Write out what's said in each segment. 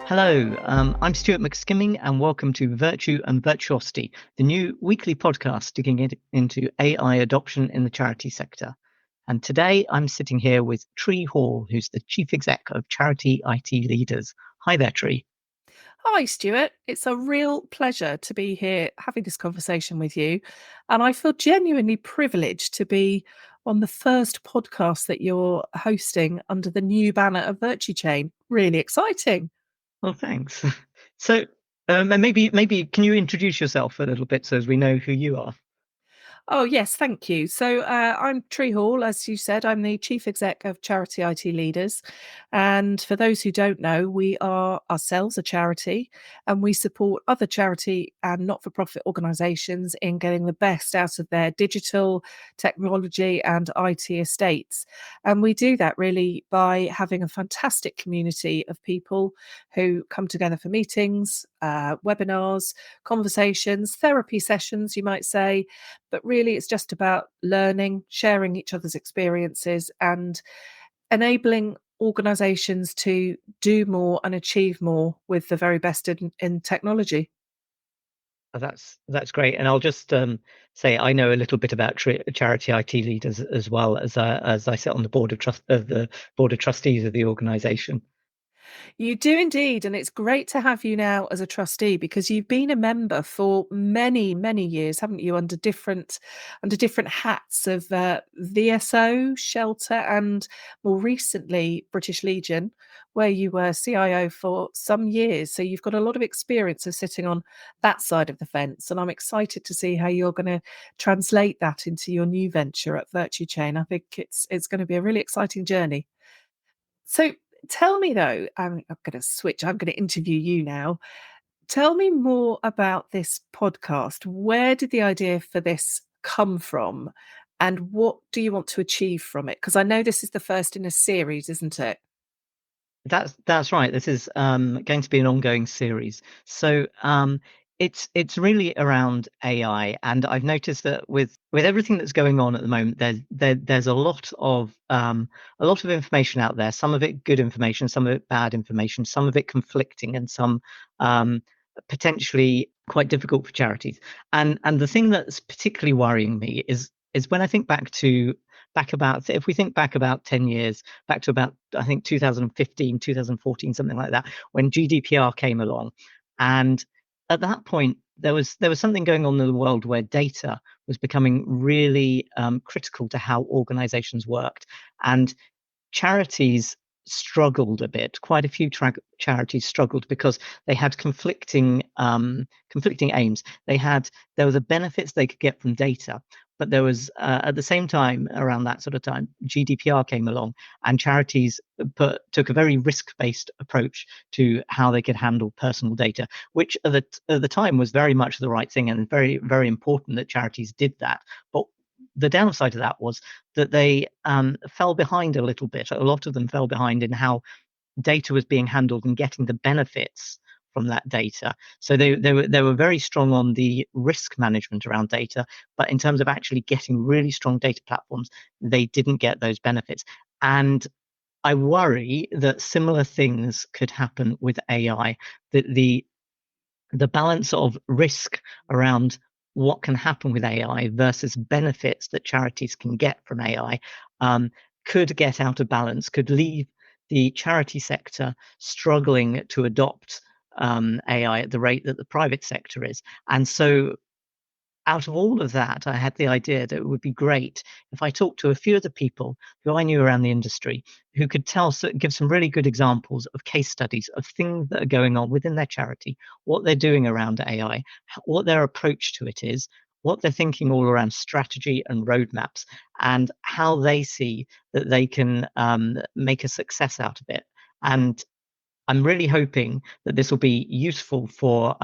Hello, I'm Stuart McSkimming, and welcome to Virtue and Virtuosity, the new weekly podcast digging into AI adoption in the charity sector. And today I'm sitting here with Tree Hall, who's the Chief Exec of Charity IT Leaders. Hi there, Tree. Hi, Stuart. It's a real pleasure to be here having this conversation with you. And I feel genuinely privileged to be on the first podcast that you're hosting under the new banner of Virtue Chain. Really exciting. Well, thanks. So, and maybe can you introduce yourself a little bit so as we know who you are? Oh, yes, thank you. So I'm Tree Hall, as you said, I'm the Chief Exec of Charity IT Leaders. And for those who don't know, we are ourselves a charity and we support other charity and not for profit organisations in getting the best out of their digital technology and IT estates. And we do that really by having a fantastic community of people who come together for meetings, webinars, conversations, therapy sessions, you might say, but really it's just about learning, sharing each other's experiences, and enabling organizations to do more and achieve more with the very best in technology. That's great, and I'll just say I know a little bit about charity IT leaders as well as I sit on the board of trustees of the organisation. You do indeed, and it's great to have you now as a trustee because you've been a member for many, many years, haven't you? Under different hats of VSO, Shelter, and more recently British Legion, where you were CIO for some years. So you've got a lot of experience of sitting on that side of the fence, and I'm excited to see how you're going to translate that into your new venture at Virtue Chain. I think it's going to be a really exciting journey. So tell me though, I'm going to switch, I'm going to interview you now. Tell me more about this podcast. Where did the idea for this come from? And what do you want to achieve from it? Because I know this is the first in a series, isn't it? That's right. This is going to be an ongoing series. So it's really around AI, and I've noticed that with everything that's going on at the moment, there's a lot of information out there. Some of it good information, some of it bad information, some of it conflicting, and some um, potentially quite difficult for charities. And the thing that's particularly worrying me is when I think back about if we think back about 10 years back to about I think 2015, 2014, something like that, when GDPR came along. And at that point, there was something going on in the world where data was becoming really critical to how organizations worked. And charities struggled a bit. Quite a few charities struggled because they had conflicting aims. There were the benefits they could get from data, but there was at the same time around that sort of time GDPR came along, and charities took a very risk-based approach to how they could handle personal data, which at the time was very much the right thing and very very important that charities did that. But the downside of that was that they fell behind a little bit. A lot of them fell behind in how data was being handled and getting the benefits from that data. So they were very strong on the risk management around data, but in terms of actually getting really strong data platforms, they didn't get those benefits. And I worry that similar things could happen with AI. That the balance of risk around what can happen with AI versus benefits that charities can get from AI um, could get out of balance, could leave the charity sector struggling to adopt AI at the rate that the private sector is. And so out of all of that, I had the idea that it would be great if I talked to a few of the people who I knew around the industry who could give some really good examples of case studies of things that are going on within their charity, what they're doing around AI, what their approach to it is, what they're thinking all around strategy and roadmaps, and how they see that they can make a success out of it. And I'm really hoping that this will be useful for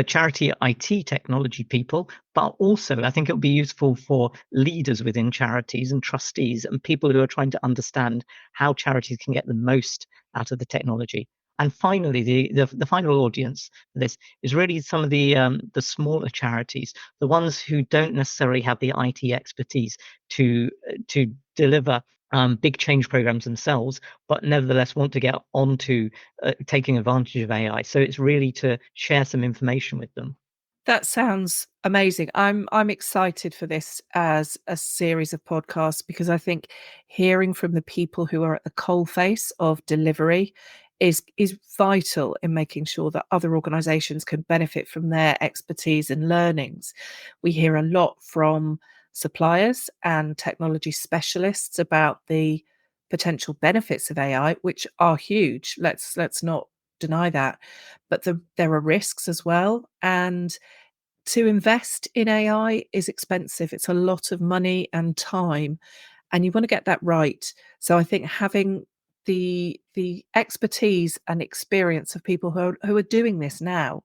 charity IT technology people, but also I think it'll be useful for leaders within charities and trustees and people who are trying to understand how charities can get the most out of the technology. And finally, the final audience for this is really some of the smaller charities, the ones who don't necessarily have the IT expertise to deliver big change programs themselves, but nevertheless want to get onto taking advantage of AI. So it's really to share some information with them. That sounds amazing. I'm excited for this as a series of podcasts because I think hearing from the people who are at the coalface of delivery is vital in making sure that other organizations can benefit from their expertise and learnings. We hear a lot from suppliers and technology specialists about the potential benefits of AI, which are huge. Let's not deny that. But there are risks as well. And to invest in AI is expensive. It's a lot of money and time, and you want to get that right. So I think having the expertise and experience of people who are doing this now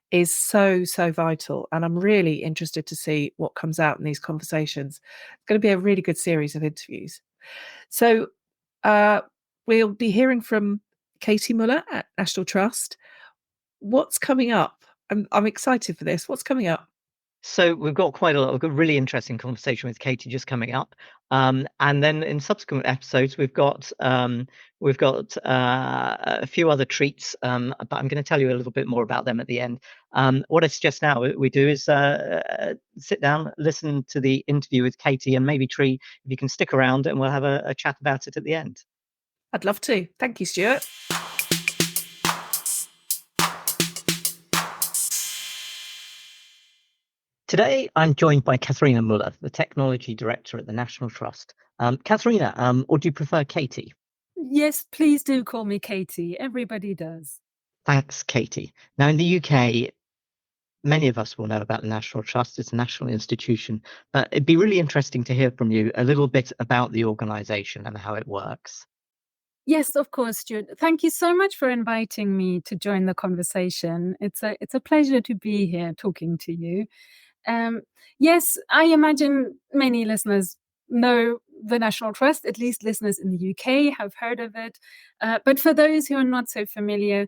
is so vital. And I'm really interested to see what comes out in these conversations. It's going to be a really good series of interviews. So uh, we'll be hearing from Caty Mueller at National Trust. What's coming up? I'm excited for this. What's coming up? So we've got quite a lot. We've got a really interesting conversation with Caty just coming up, and then in subsequent episodes we've got a few other treats, but I'm going to tell you a little bit more about them at the end. What I suggest now we do is sit down, listen to the interview with Caty, and maybe Tree, if you can stick around, and we'll have a chat about it at the end. I'd love to. Thank you, Stuart. Today, I'm joined by Caty Mueller, the Technology Director at the National Trust. Caty, or do you prefer Caty? Yes, please do call me Caty. Everybody does. Thanks, Caty. Now, in the UK, many of us will know about the National Trust. It's a national institution. But it'd be really interesting to hear from you a little bit about the organisation and how it works. Yes, of course, Stuart. Thank you so much for inviting me to join the conversation. It's a pleasure to be here talking to you. Um, yes, I imagine many listeners know the National Trust, at least listeners in the UK have heard of it. But for those who are not so familiar,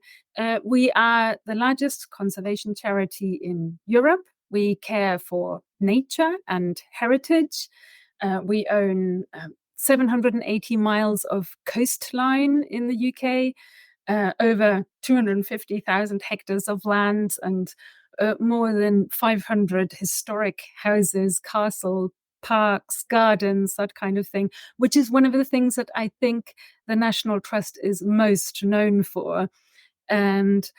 we are the largest conservation charity in Europe. We care for nature and heritage. We own 780 miles of coastline in the UK, over 250,000 hectares of land, and more than 500 historic houses, castle, parks, gardens, that kind of thing, which is one of the things that I think the National Trust is most known for. And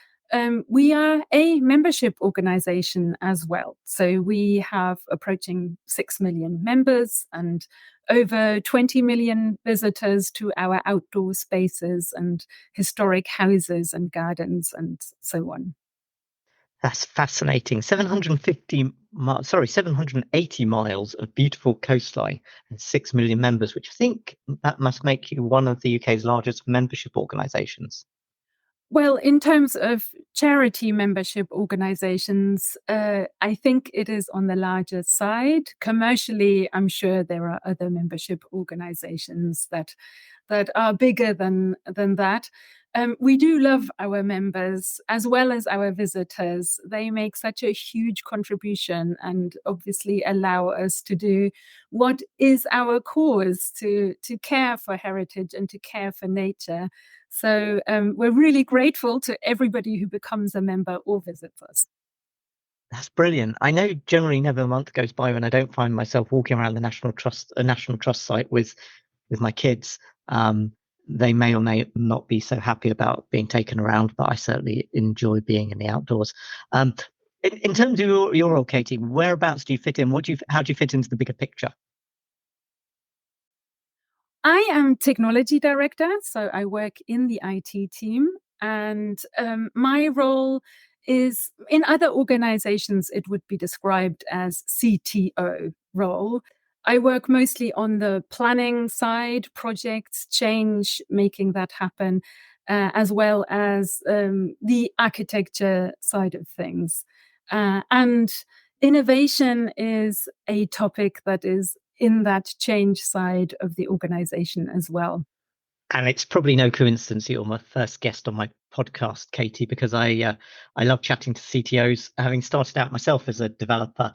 we are a membership organization as well. So we have approaching 6 million members and over 20 million visitors to our outdoor spaces and historic houses and gardens and so on. That's fascinating. 780 miles of beautiful coastline and 6 million members, which I think that must make you one of the UK's largest membership organisations. Well, in terms of charity membership organizations, I think it is on the larger side. Commercially, I'm sure there are other membership organizations that are bigger than that. We do love our members as well as our visitors. They make such a huge contribution and obviously allow us to do what is our cause, to care for heritage and to care for nature. So we're really grateful to everybody who becomes a member or visits us. That's brilliant. I know generally never a month goes by when I don't find myself walking around a National Trust site with my kids. They may or may not be so happy about being taken around, but I certainly enjoy being in the outdoors. In terms of your role, Caty, whereabouts do you fit in? How do you fit into the bigger picture? I am technology director, so I work in the IT team, and my role is in other organizations, it would be described as CTO role. I work mostly on the planning side, projects, change, making that happen, as well as the architecture side of things. And innovation is a topic that is in that change side of the organization as well. And it's probably no coincidence you're my first guest on my podcast, Caty, because I love chatting to CTOs. Having started out myself as a developer,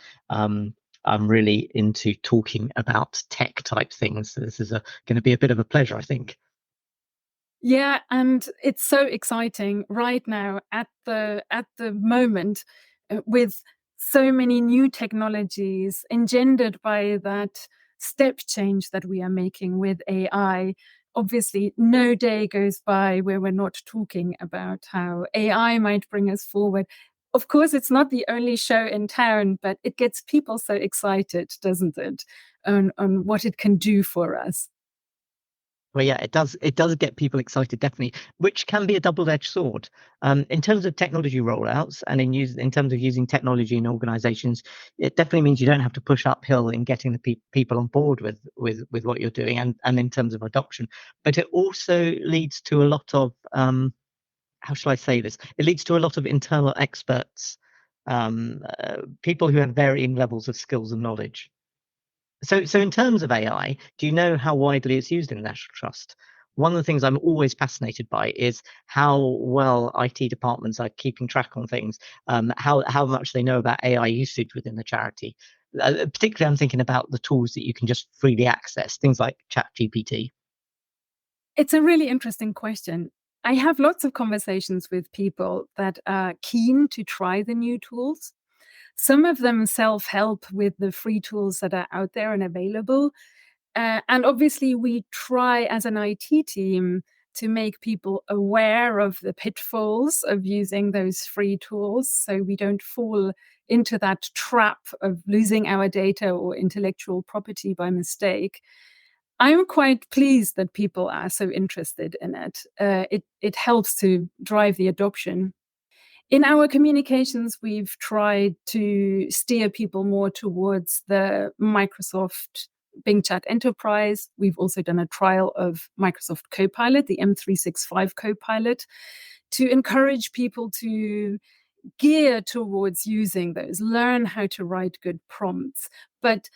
I'm really into talking about tech type things. So this is going to be a bit of a pleasure, I think. Yeah, and it's so exciting right now at the moment, with so many new technologies engendered by that step change that we are making with AI. Obviously, no day goes by where we're not talking about how AI might bring us forward. Of course, it's not the only show in town, but it gets people so excited, doesn't it, on what it can do for us. Well, yeah, it does. It does get people excited, definitely, which can be a double-edged sword. In terms of technology rollouts and in terms of using technology in organizations, it definitely means you don't have to push uphill in getting the people on board with what you're doing, and in terms of adoption. But it also leads to a lot of how shall I say this? It leads to a lot of internal experts, people who have varying levels of skills and knowledge. So in terms of AI, do you know how widely it's used in the National Trust? One of the things I'm always fascinated by is how well IT departments are keeping track on things, how much they know about AI usage within the charity. Particularly, I'm thinking about the tools that you can just freely access, things like ChatGPT. It's a really interesting question. I have lots of conversations with people that are keen to try the new tools. Some of them self-help with the free tools that are out there and available. And obviously, we try as an IT team to make people aware of the pitfalls of using those free tools so we don't fall into that trap of losing our data or intellectual property by mistake. I'm quite pleased that people are so interested in it. It helps to drive the adoption. In our communications, we've tried to steer people more towards the Microsoft Bing Chat Enterprise. We've also done a trial of Microsoft Copilot, the M365 Copilot, to encourage people to gear towards using those, learn how to write good prompts. But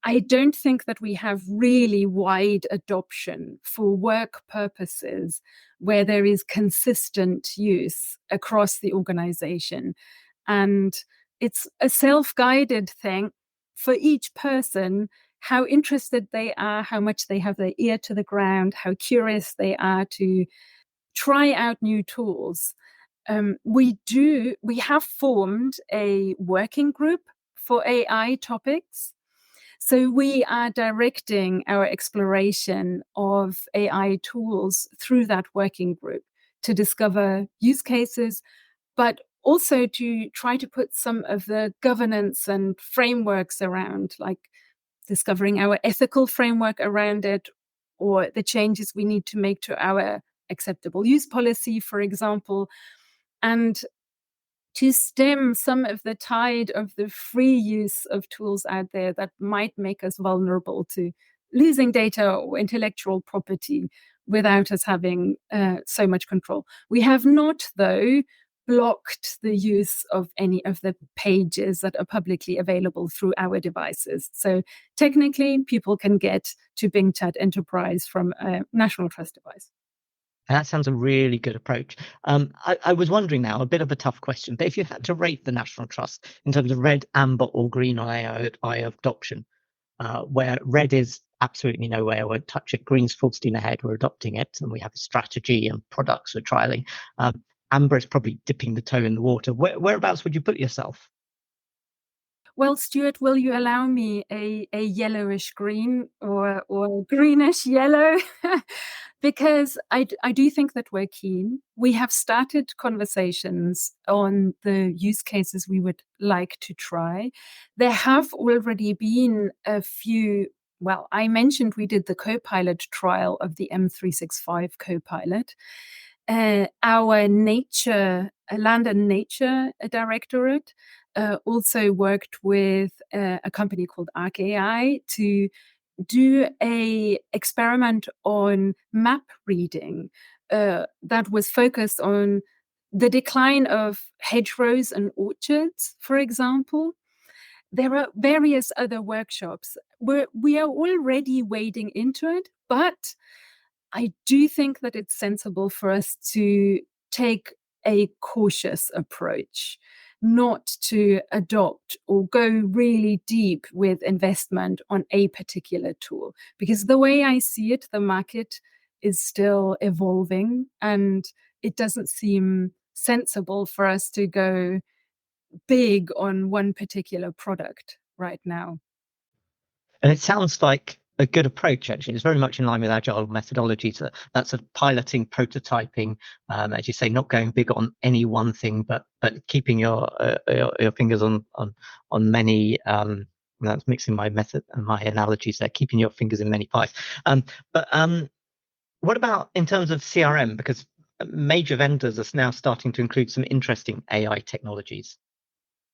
I don't think that we have really wide adoption for work purposes where there is consistent use across the organization. And it's a self-guided thing for each person, how interested they are, how much they have their ear to the ground, how curious they are to try out new tools. We have formed a working group for AI topics, so we are directing our exploration of AI tools through that working group to discover use cases, but also to try to put some of the governance and frameworks around, like discovering our ethical framework around it, or the changes we need to make to our acceptable use policy, for example. And to stem some of the tide of the free use of tools out there that might make us vulnerable to losing data or intellectual property without us having so much control. We have not, though, blocked the use of any of the pages that are publicly available through our devices. So technically, people can get to Bing Chat Enterprise from a National Trust device. That sounds a really good approach. I was wondering now, a bit of a tough question, but if you had to rate the National Trust in terms of red, amber, or green on AI adoption, where red is absolutely no way, I won't touch it. Green's full steam ahead, we're adopting it, and we have a strategy and products we're trialing. Amber is probably dipping the toe in the water. Whereabouts would you put yourself? Well, Stuart, will you allow me a yellowish green or greenish yellow? Because I do think that we're keen. We have started conversations on the use cases we would like to try. There have already been a few. Well, I mentioned we did the Copilot trial of the M365 Copilot. Our land and nature directorate also worked with a company called Arc AI to do a experiment on map reading that was focused on the decline of hedgerows and orchards, for example. There are various other workshops where we are already wading into it, but I do think that it's sensible for us to take a cautious approach, not to adopt or go really deep with investment on a particular tool. Because the way I see it, the market is still evolving, and it doesn't seem sensible for us to go big on one particular product right now. And it sounds like a good approach, actually. It's very much in line with agile methodologies. That's a piloting, prototyping, as you say, not going big on any one thing, but keeping your fingers on many. That's mixing my method and my analogies there. Keeping your fingers in many pies. But what about in terms of CRM? Because major vendors are now starting to include some interesting AI technologies.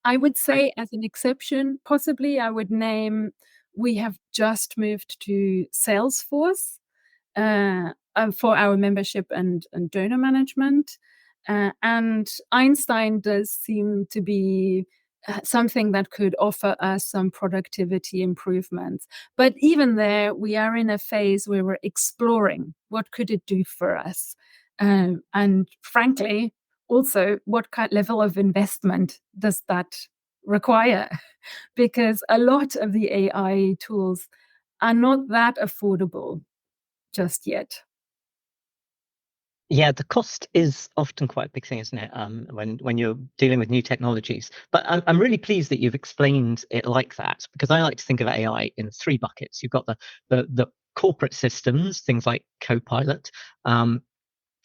I would say, as an exception, possibly I would name, we have just moved to Salesforce for our membership and donor management. And Einstein does seem to be something that could offer us some productivity improvements. But even there, we are in a phase where we're exploring what could it do for us. And frankly, also, what kind level of investment does that require? Because a lot of the AI tools are not that affordable just yet. Yeah, the cost is often quite a big thing, isn't it? When you're dealing with new technologies. But I'm really pleased that you've explained it like that, because I like to think of AI in three buckets. You've got the corporate systems, things like Copilot,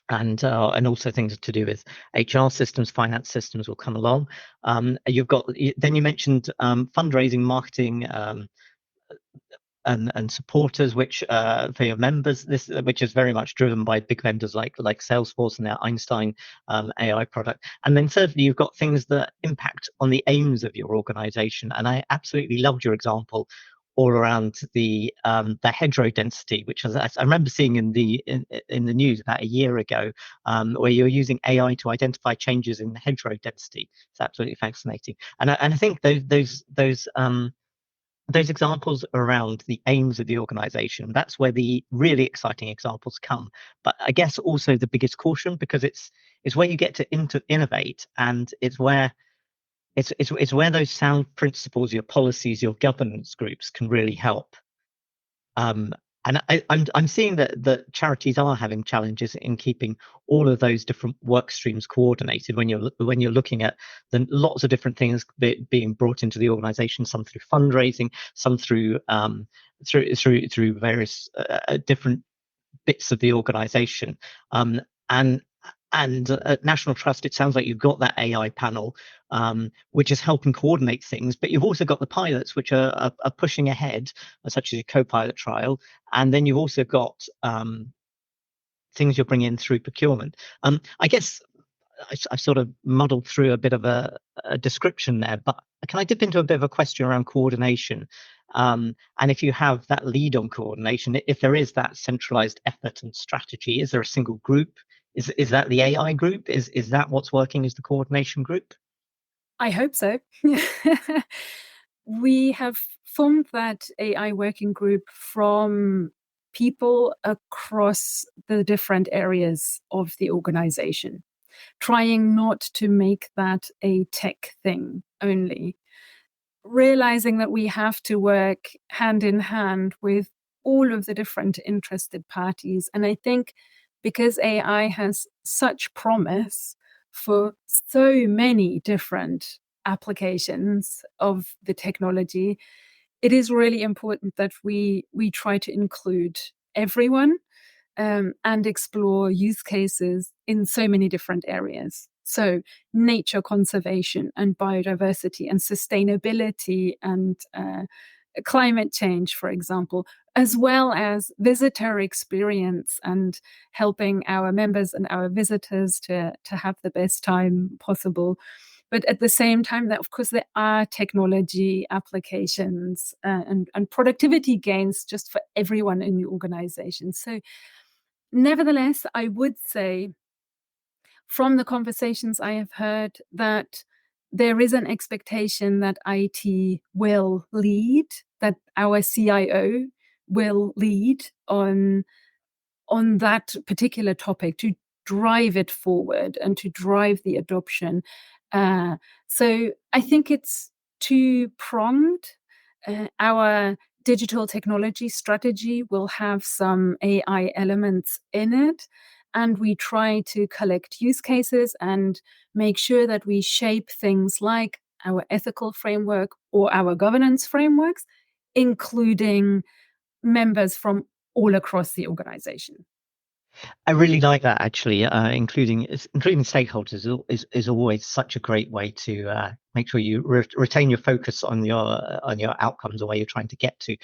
and also things to do with HR systems, finance systems will come along. Then you mentioned fundraising, marketing, and supporters, which for your members, which is very much driven by big vendors like Salesforce and their Einstein AI product. And then thirdly, you've got things that impact on the aims of your organization. And I absolutely loved your example all around the hedgerow density, which I remember seeing in the news about a year ago, where you're using AI to identify changes in the hedgerow density. It's absolutely fascinating. And I think those examples around the aims of the organization, that's where the really exciting examples come. But I guess also the biggest caution, because it's where you get to innovate, and it's where those sound principles, your policies, your governance groups can really help. And I'm seeing that charities are having challenges in keeping all of those different work streams coordinated when you're looking at the lots of different things being brought into the organization, some through fundraising, some through various different bits of the organization. And at National Trust, it sounds like you've got that AI panel, which is helping coordinate things, but you've also got the pilots, which are pushing ahead, such as your co-pilot trial. And then you've also got things you're bringing in through procurement. I guess I sort of muddled through a bit of a description there, but can I dip into a bit of a question around coordination? And if you have that lead on coordination, if there is that centralized effort and strategy, is there a single group? Is that the AI group? Is that what's working as the coordination group? I hope so. We have formed that AI working group from people across the different areas of the organization, trying not to make that a tech thing only, realizing that we have to work hand in hand with all of the different interested parties. And I think because AI has such promise for so many different applications of the technology, it is really important that we try to include everyone and explore use cases in so many different areas. So nature conservation and biodiversity and sustainability and climate change, for example, as well as visitor experience and helping our members and our visitors to have the best time possible. But at the same time, that of course there are technology applications and productivity gains just for everyone in the organization. So nevertheless, I would say from the conversations I have heard that there is an expectation that IT will lead, that our CIO will lead on that particular topic, to drive it forward and to drive the adoption. So I think it's two-pronged. Our digital technology strategy will have some AI elements in it, and we try to collect use cases and make sure that we shape things like our ethical framework or our governance frameworks, including members from all across the organization. I really like that, actually. Including stakeholders is always such a great way to make sure you retain your focus on your outcomes or where you're trying to get to.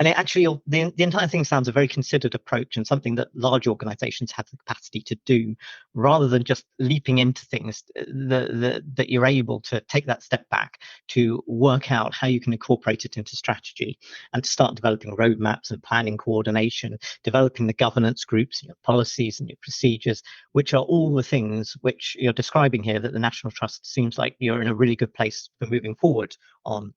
And it actually, the entire thing sounds a very considered approach and something that large organizations have the capacity to do, rather than just leaping into things. That you're able to take that step back to work out how you can incorporate it into strategy and to start developing roadmaps and planning coordination, developing the governance groups, and your policies and your procedures, which are all the things which you're describing here that the National Trust seems like you're in a really good place for moving forward on.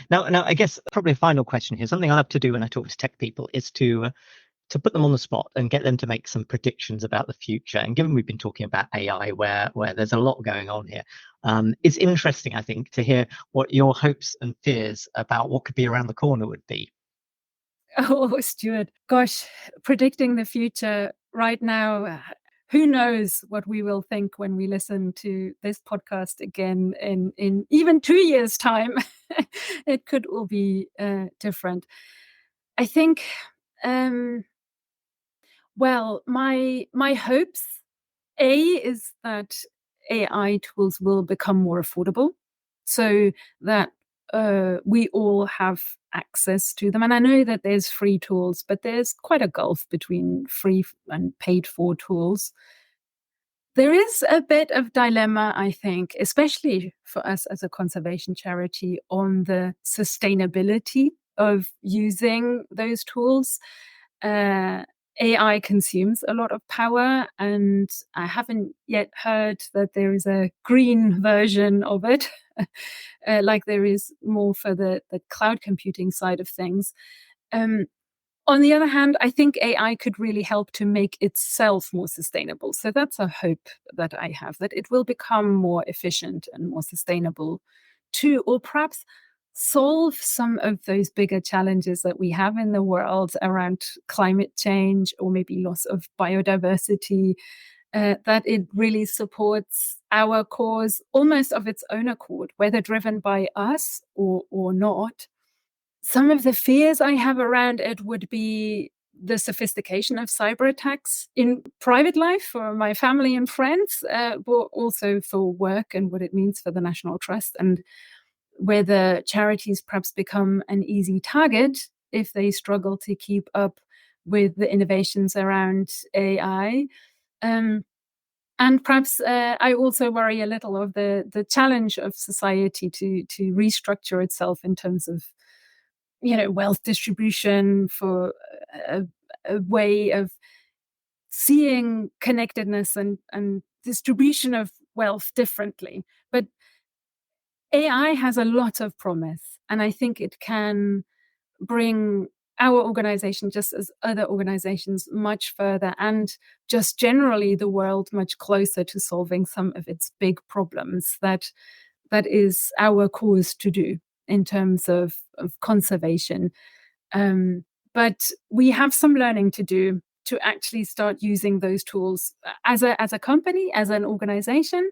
Now, I guess probably a final question here. Something I love to do when I talk to tech people is to put them on the spot and get them to make some predictions about the future. And given we've been talking about AI, where there's a lot going on here, it's interesting, I think, to hear what your hopes and fears about what could be around the corner would be. Oh, Stuart, gosh, predicting the future right now, who knows what we will think when we listen to this podcast again in even 2 years' time. It could all be different. I think, well, my hopes, is that AI tools will become more affordable so that we all have access to them. And I know that there's free tools, but there's quite a gulf between free and paid for tools. There is a bit of dilemma, I think, especially for us as a conservation charity, on the sustainability of using those tools. AI consumes a lot of power, and I haven't yet heard that there is a green version of it, like there is more for the cloud computing side of things. Um, on the other hand, I think AI could really help to make itself more sustainable. So that's a hope that I have, that it will become more efficient and more sustainable too, or perhaps solve some of those bigger challenges that we have in the world around climate change or maybe loss of biodiversity, that it really supports our cause almost of its own accord, whether driven by us or not. Some of the fears I have around it would be the sophistication of cyber attacks in private life for my family and friends, but also for work and what it means for the National Trust, and whether charities perhaps become an easy target if they struggle to keep up with the innovations around AI. And perhaps I also worry a little of the challenge of society to restructure itself in terms of wealth distribution, for a, a way of seeing connectedness and distribution of wealth differently. But AI has a lot of promise, and I think it can bring our organization, just as other organizations, much further, and just generally the world much closer to solving some of its big problems that is our cause to do in terms of conservation. But we have some learning to do to actually start using those tools as a company, as an organization,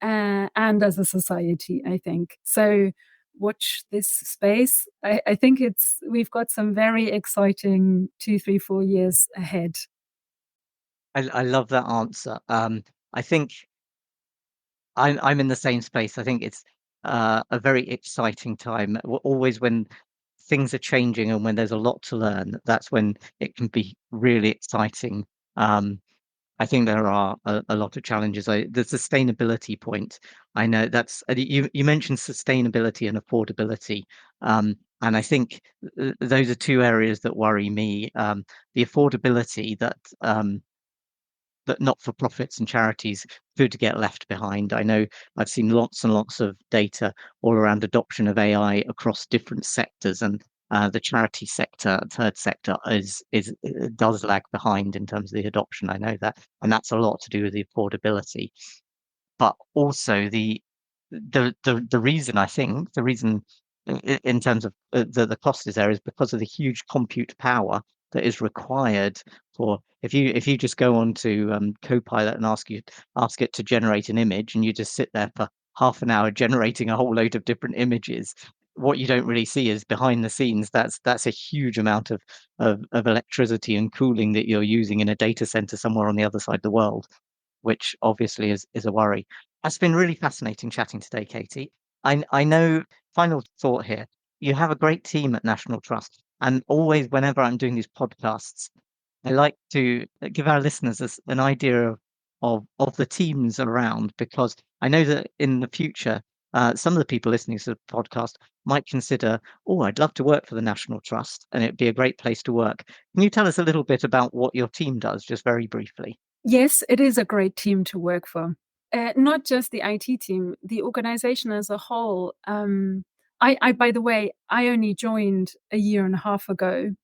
and as a society, I think. So watch this space. I think we've got some very exciting 2, 3, 4 years ahead. I love that answer. I think I'm in the same space. I think it's a very exciting time. Always when things are changing and when there's a lot to learn, that's when it can be really exciting. I think there are a lot of challenges. The sustainability point, I know that's you mentioned sustainability and affordability, and I think those are two areas that worry me. The affordability that not-for-profits and charities could get left behind. I know I've seen lots and lots of data all around adoption of AI across different sectors, and the charity sector, third sector, does lag behind in terms of the adoption. I know that, and that's a lot to do with the affordability, but also the reason, I think the reason in terms of the cost is there is because of the huge compute power that is required for if you just go on to Copilot and ask it to generate an image, and you just sit there for half an hour generating a whole load of different images. What you don't really see is behind the scenes. That's a huge amount of electricity and cooling that you're using in a data center somewhere on the other side of the world, which obviously is a worry. It's been really fascinating chatting today, Caty. I know, final thought here, you have a great team at National Trust, and always whenever I'm doing these podcasts, I like to give our listeners an idea of the teams around, because I know that in the future, some of the people listening to the podcast might consider, oh, I'd love to work for the National Trust, and it'd be a great place to work. Can you tell us a little bit about what your team does, just very briefly? Yes, it is a great team to work for. Not just the IT team, the organization as a whole. By the way, I only joined a year and a half ago,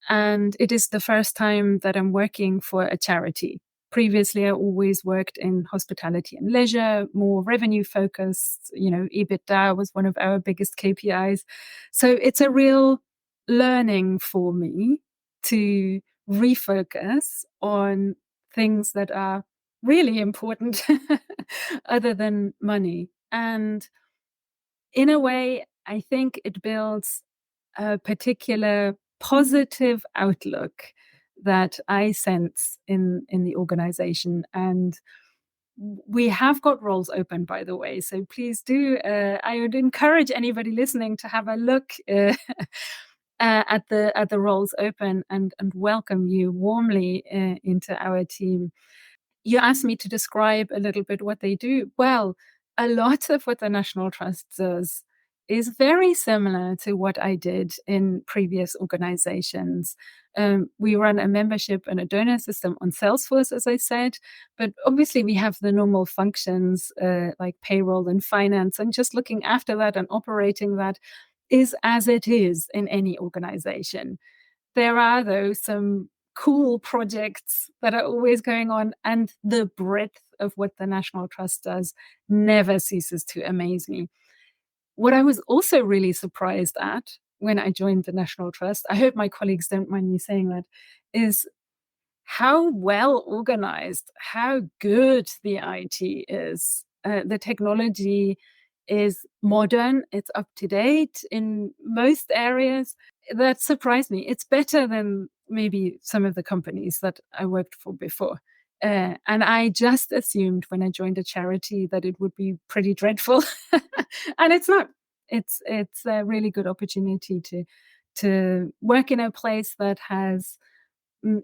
and it is the first time that I'm working for a charity. Previously, I always worked in hospitality and leisure, more revenue focused. EBITDA was one of our biggest KPIs. So it's a real learning for me to refocus on things that are really important other than money. And in a way, I think it builds a particular positive outlook that I sense in the organization. And we have got roles open, by the way. So please do. I would encourage anybody listening to have a look at the roles open, and welcome you warmly into our team. You asked me to describe a little bit what they do. Well, a lot of what the National Trust does is very similar to what I did in previous organizations. We run a membership and a donor system on Salesforce, as I said, but obviously we have the normal functions like payroll and finance, and just looking after that and operating that is as it is in any organization. There are, though, some cool projects that are always going on, and the breadth of what the National Trust does never ceases to amaze me. What I was also really surprised at when I joined the National Trust, I hope my colleagues don't mind me saying that, is how well organized, how good the IT is. The technology is modern, it's up to date in most areas. That surprised me. It's better than maybe some of the companies that I worked for before. And I just assumed when I joined a charity that it would be pretty dreadful. And it's not. It's a really good opportunity to work in a place that has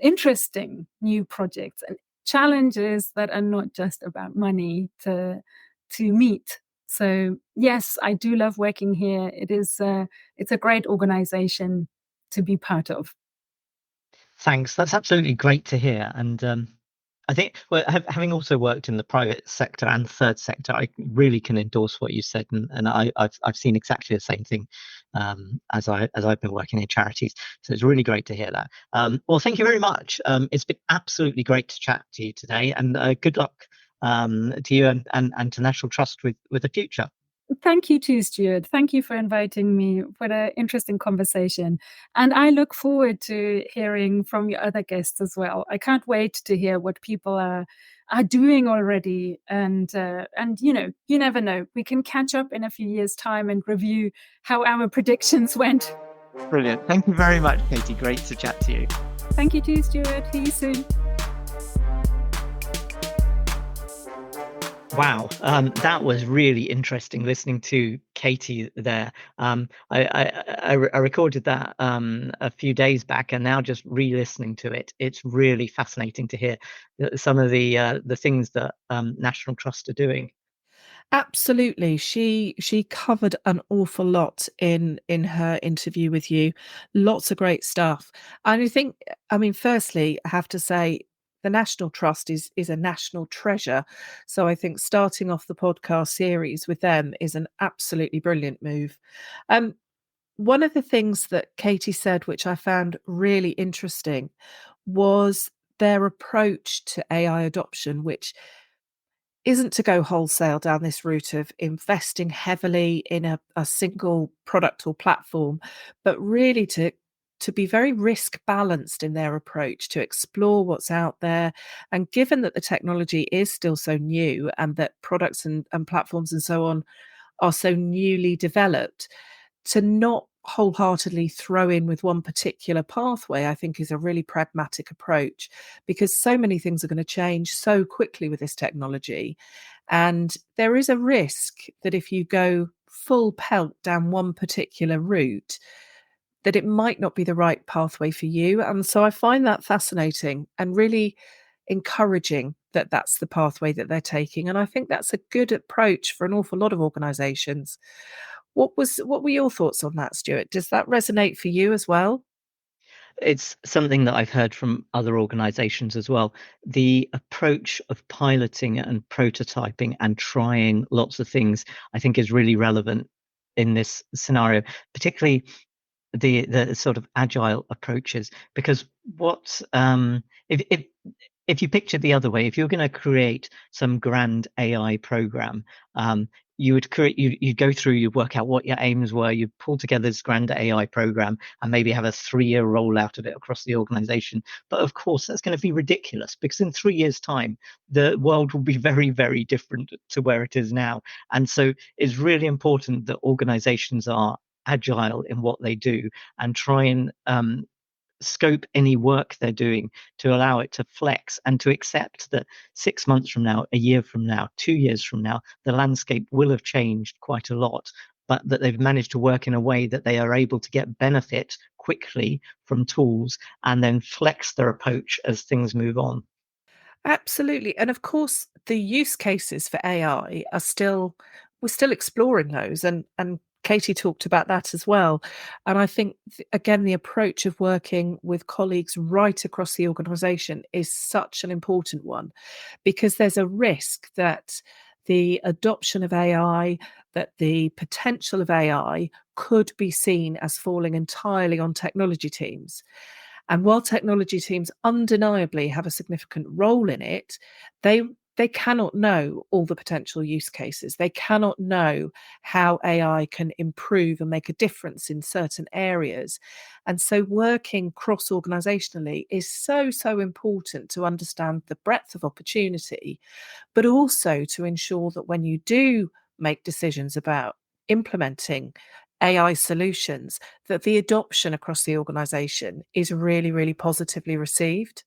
interesting new projects and challenges that are not just about money to meet. So yes, I do love working here. It's a great organization to be part of. Thanks. That's absolutely great to hear. And I think, well, having also worked in the private sector and third sector, I really can endorse what you said, and I've seen exactly the same thing as I've been working in charities. So it's really great to hear that. Well, thank you very much. It's been absolutely great to chat to you today, and good luck to you and to National Trust with the future. Thank you too, Stuart. Thank you for inviting me. What an interesting conversation. And I look forward to hearing from your other guests as well. I can't wait to hear what people are doing already. And you never know. We can catch up in a few years' time and review how our predictions went. Brilliant. Thank you very much, Caty. Great to chat to you. Thank you too, Stuart. See you soon. Wow, that was really interesting listening to Caty there. I recorded that a few days back, and now just re-listening to it, it's really fascinating to hear some of the things that National Trust are doing. Absolutely. She covered an awful lot in her interview with you. Lots of great stuff. And I mean, firstly, I have to say the National Trust is a national treasure. So I think starting off the podcast series with them is an absolutely brilliant move. Um, one of the things that Caty said, which I found really interesting, was their approach to AI adoption, which isn't to go wholesale down this route of investing heavily in a single product or platform, but really to be very risk balanced in their approach, to explore what's out there. And given that the technology is still so new and that products and platforms and so on are so newly developed, to not wholeheartedly throw in with one particular pathway, I think is a really pragmatic approach, because so many things are going to change so quickly with this technology. And there is a risk that if you go full pelt down one particular route, that it might not be the right pathway for you. And so I find that fascinating and really encouraging that that's the pathway that they're taking. And I think that's a good approach for an awful lot of organizations. What were your thoughts on that, Stuart? Does that resonate for you as well? It's something that I've heard from other organizations as well. The approach of piloting and prototyping and trying lots of things, I think, is really relevant in this scenario, particularly the sort of agile approaches. Because what if you picture the other way, if you're going to create some grand AI program, you would create, you go through, you work out what your aims were, you pull together this grand AI program, and maybe have a 3-year rollout of it across the organization. But of course, that's going to be ridiculous, because in 3 years' time, the world will be very, very different to where it is now. And so it's really important that organizations are agile in what they do and try and scope any work they're doing to allow it to flex, and to accept that 6 months from now, a year from now, 2 years from now, the landscape will have changed quite a lot, but that they've managed to work in a way that they are able to get benefit quickly from tools and then flex their approach as things move on. Absolutely. And of course, the use cases for AI are still, we're still exploring those. And Caty talked about that as well. And I think again, the approach of working with colleagues right across the organization is such an important one, because there's a risk that the adoption of AI, that the potential of AI could be seen as falling entirely on technology teams. And while technology teams undeniably have a significant role in it, they they cannot know all the potential use cases. They cannot know how AI can improve and make a difference in certain areas. And so working cross organizationally is so, so important to understand the breadth of opportunity, but also to ensure that when you do make decisions about implementing AI solutions, that the adoption across the organization is really, really positively received.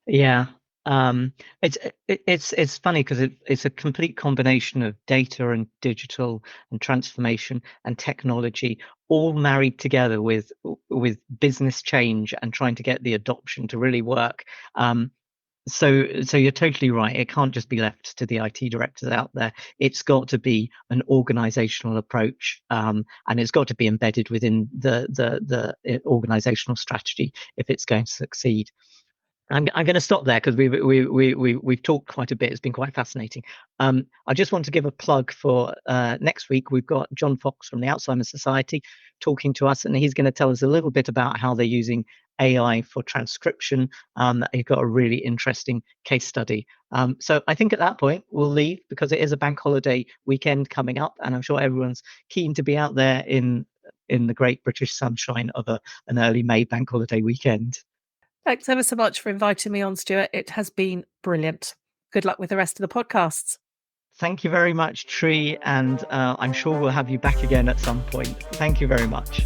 Yeah. Um, it's funny because it's a complete combination of data and digital and transformation and technology, all married together with business change and trying to get the adoption to really work. So you're totally right. It can't just be left to the IT directors out there. It's got to be an organizational approach, and it's got to be embedded within the organizational strategy if it's going to succeed. I'm going to stop there because we've talked quite a bit. It's been quite fascinating. I just want to give a plug for next week. We've got John Fox from the Alzheimer's Society talking to us, and he's going to tell us a little bit about how they're using AI for transcription. He's got a really interesting case study. So I think at that point we'll leave, because it is a bank holiday weekend coming up, and I'm sure everyone's keen to be out there in the great British sunshine of an early May bank holiday weekend. Thanks ever so much for inviting me on, Stuart. It has been brilliant. Good luck with the rest of the podcasts. Thank you very much, Tree, and I'm sure we'll have you back again at some point. Thank you very much.